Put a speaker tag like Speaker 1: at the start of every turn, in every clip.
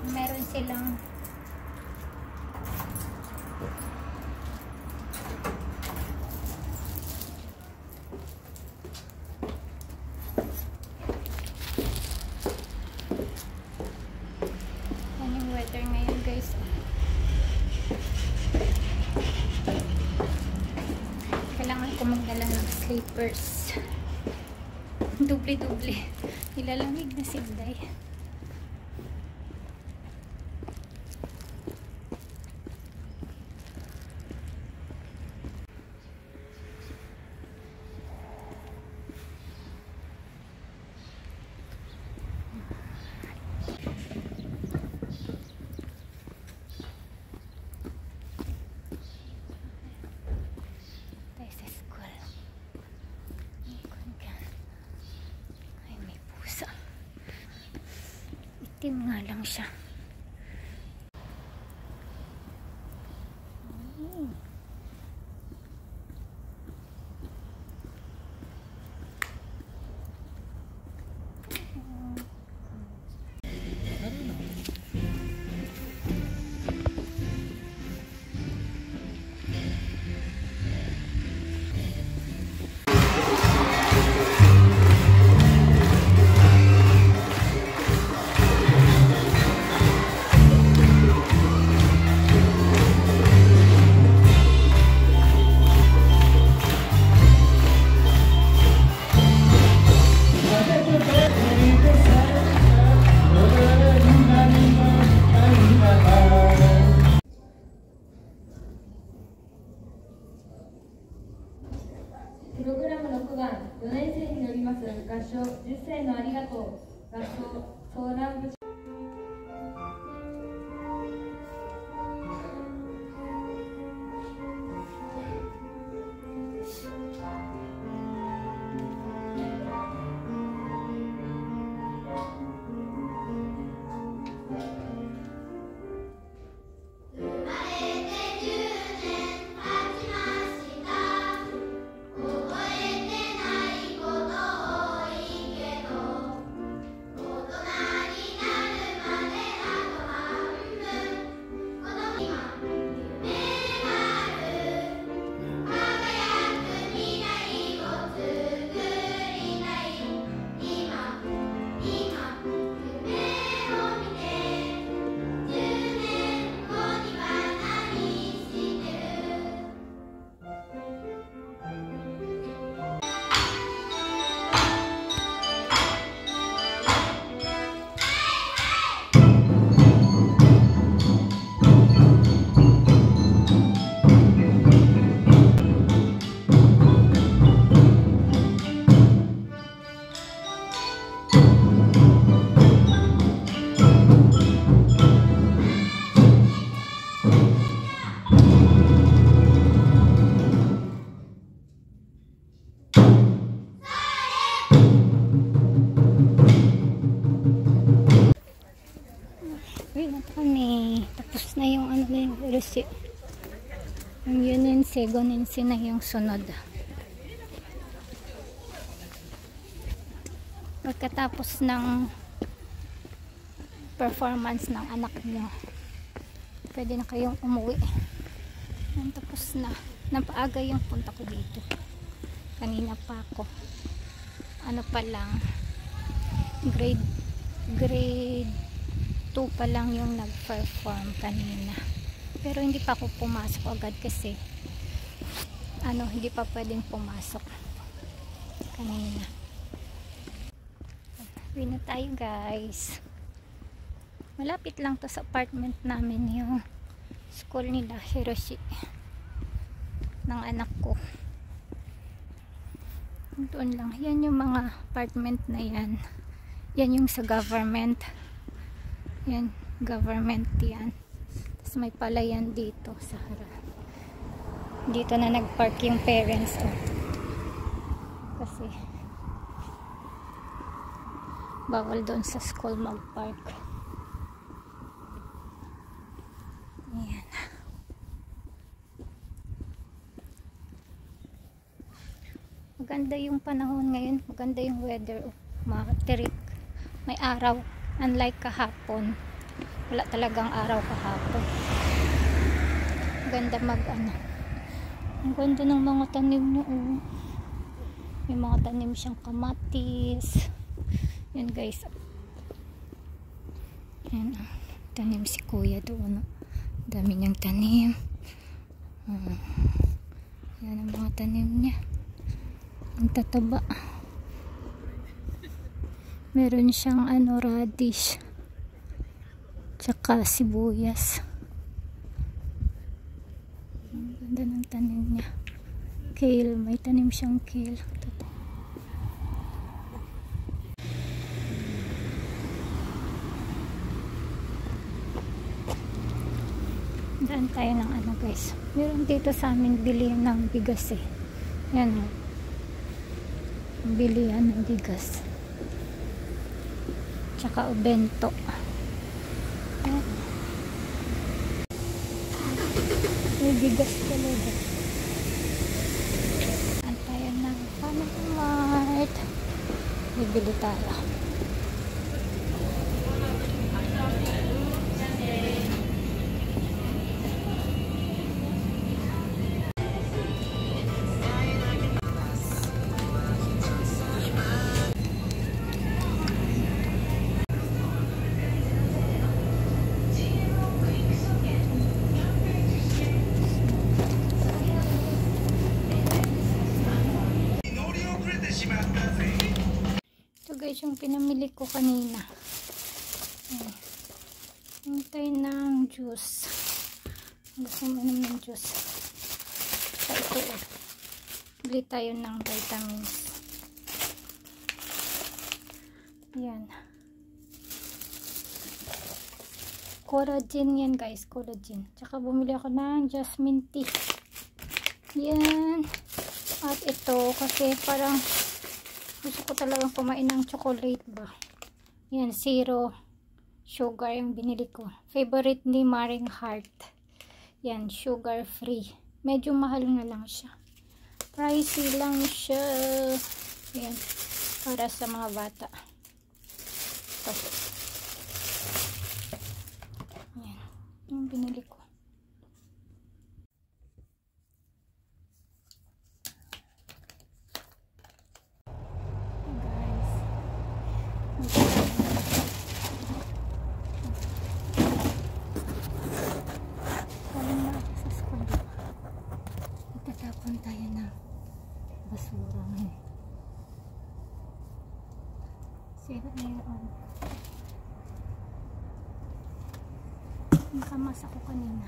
Speaker 1: Meron silang yan yung weather ngayon, guys. Kailangan ko magdala ng slippers. Doble-doble. Nilalamig na si Day. Itim nga lang siya. Tapos na yung ano na yung receipt. Yung Unense, Gonense na yung sunod. Pagkatapos ng performance ng anak nyo, pwede na kayong umuwi. Tapos na. Napaaga yung punta ko dito. Kanina pa ako. Ano pa lang, grade 2 pa lang yung nag-perform kanina. Pero hindi pa ako pumasok agad kasi hindi pa pwedeng pumasok kanina. Uwi na tayo, guys. Malapit lang to sa apartment namin, yung school nila, Hiroshi, ng anak ko. Doon lang. Yan yung mga apartment na yan. Yan yung sa government. Yan, government yan. Tapos may palayan dito sa harap. Dito na nagpark yung parents, oh. Kasi bawal doon sa school magpark. Ayan. Maganda yung panahon ngayon, maganda yung weather, oh. Matirik, may araw, unlike kahapon, wala talagang araw kahapon. Ganda ang ganda ng mga tanim niyo, oh. May mga tanim siyang kamatis. Yan guys, yan, tanim si kuya doon, oh. Dami niyang tanim. Yan ang mga tanim niya, ang tataba. Meron siyang radish tsaka sibuyas. Ang ganda ng tanim niya. Kale, may tanim siyang kale. Daan tayo ng guys. Meron dito sa amin bilihan ng bigas eh. Yan, oh. Bilihan ng bigas. Tsaka bento. Ayan. May bigas talaga. Antayan ng Family Mart. Bibili tayo. Ito guys yung pinamili ko kanina. Hintay ng juice. Gusto mo naman ng juice. So ito eh. Bili tayo ng vitamins. Yan. Collagen yan guys. Collagen. Tsaka bumili ako ng jasmine tea. Yan. At ito kasi parang gusto ko talagang kumain ng chocolate ba. Yan, zero sugar yung binili ko. Favorite ni Maring Heart. Yan, sugar free. Medyo mahal na lang siya. Pricey lang siya. Yan, para sa mga bata. Ito. Yan, yung binili ko. Itatapon tayo ng basura ngayon. Sira na yun. Nakamas ako kanina.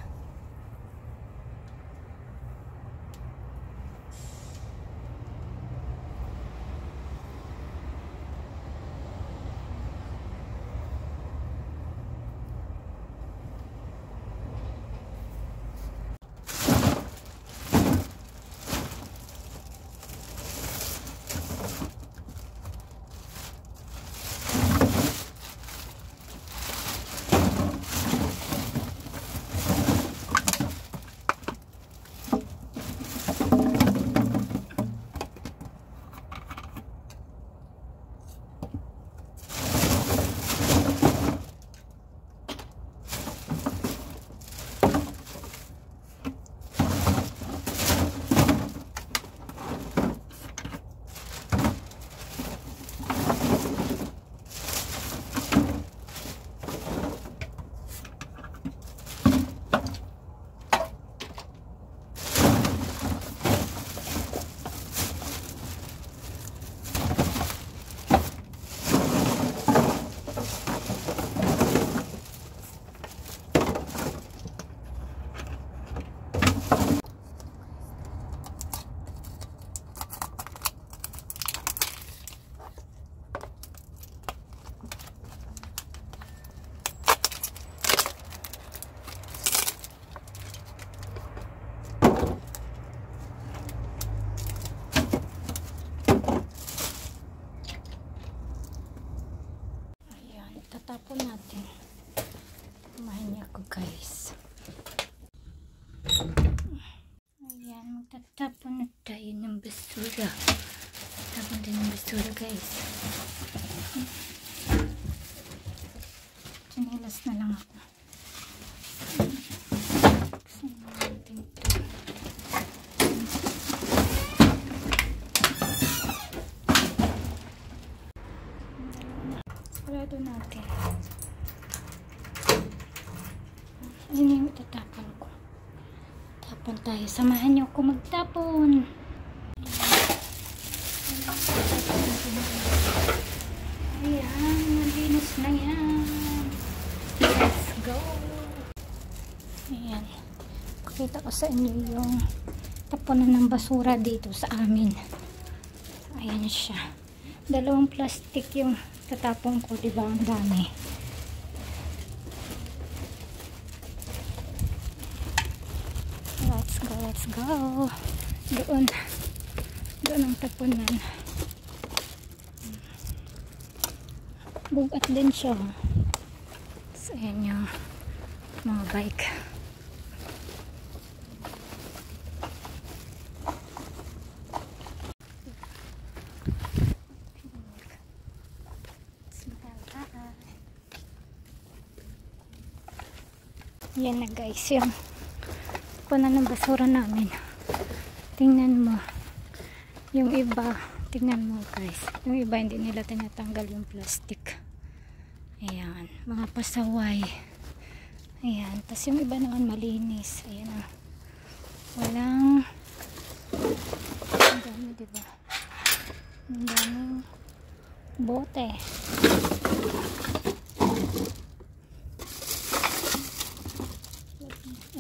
Speaker 1: Tatapon na tayo ng basura. Tatapon tayo ng basura, guys. Chinilas na lang ako. Buksan natin ito. Sarado natin. Ayun yung itatapon ko. Tapon tayo. Samahan niyo ako magtapon. Ayan, malinis na yan. Let's go. Ayan. Pakita ko sa inyo yung tapunan ng basura dito sa amin. Ayan siya. 2 plastic yung tatapon ko, diba? Ang dami. Let's go. Doon ang tapunan. Bugat din siya. So, ayan yung mga bike. Yan na guys, yung punan ng basura namin. Tingnan mo. Yung iba, tingnan mo guys. Yung iba hindi nila tinatanggal yung plastic. Ayan, mga pasaway. Ayan, tas yung iba naman malinis. Ayan o. Walang ang dami, diba? Ang daming bote.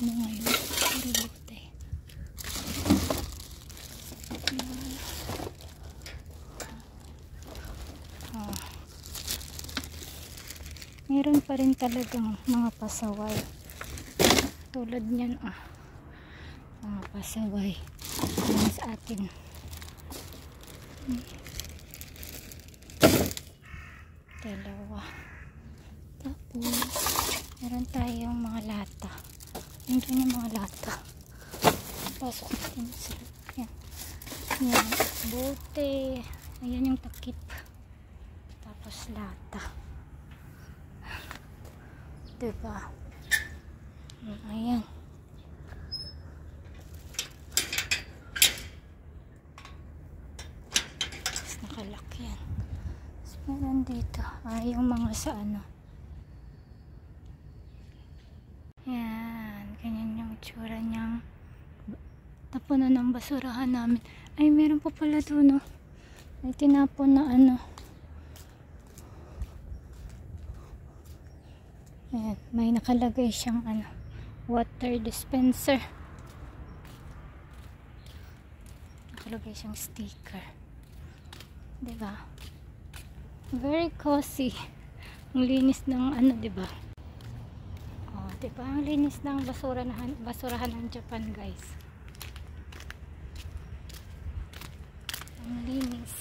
Speaker 1: Ano ngayon? Bote. Meron pa rin talagang mga pasaway. Tulad niyan, mga pasaway. Yan sa atin. Dalawa. Tapos, meron tayong mga lata. Nandun yung mga lata. Pasok natin sa yan. Yan. Bote. Ayan yung takip. Tapos lata. Diba? Ayan. Tapos nakalak yan. Tapos meron dito. Yung mga sa ano. Yan. Ganyan yung itsura niyang tapunan ng basurahan namin. Ay, meron pa pala doon, no? May tinapon na ano. Ayan, may nakalagay siyang ano, water dispenser. Nakalagay siyang sticker. Diba? Very cozy. Ang linis ng ano, diba? Oh, diba? Ang linis ng basurahan ng Japan, guys. Ang linis.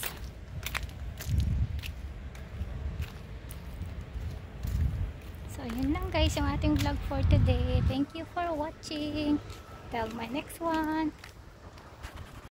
Speaker 1: So, yun lang guys yung ating vlog for today. Thank you for watching. Till my next one.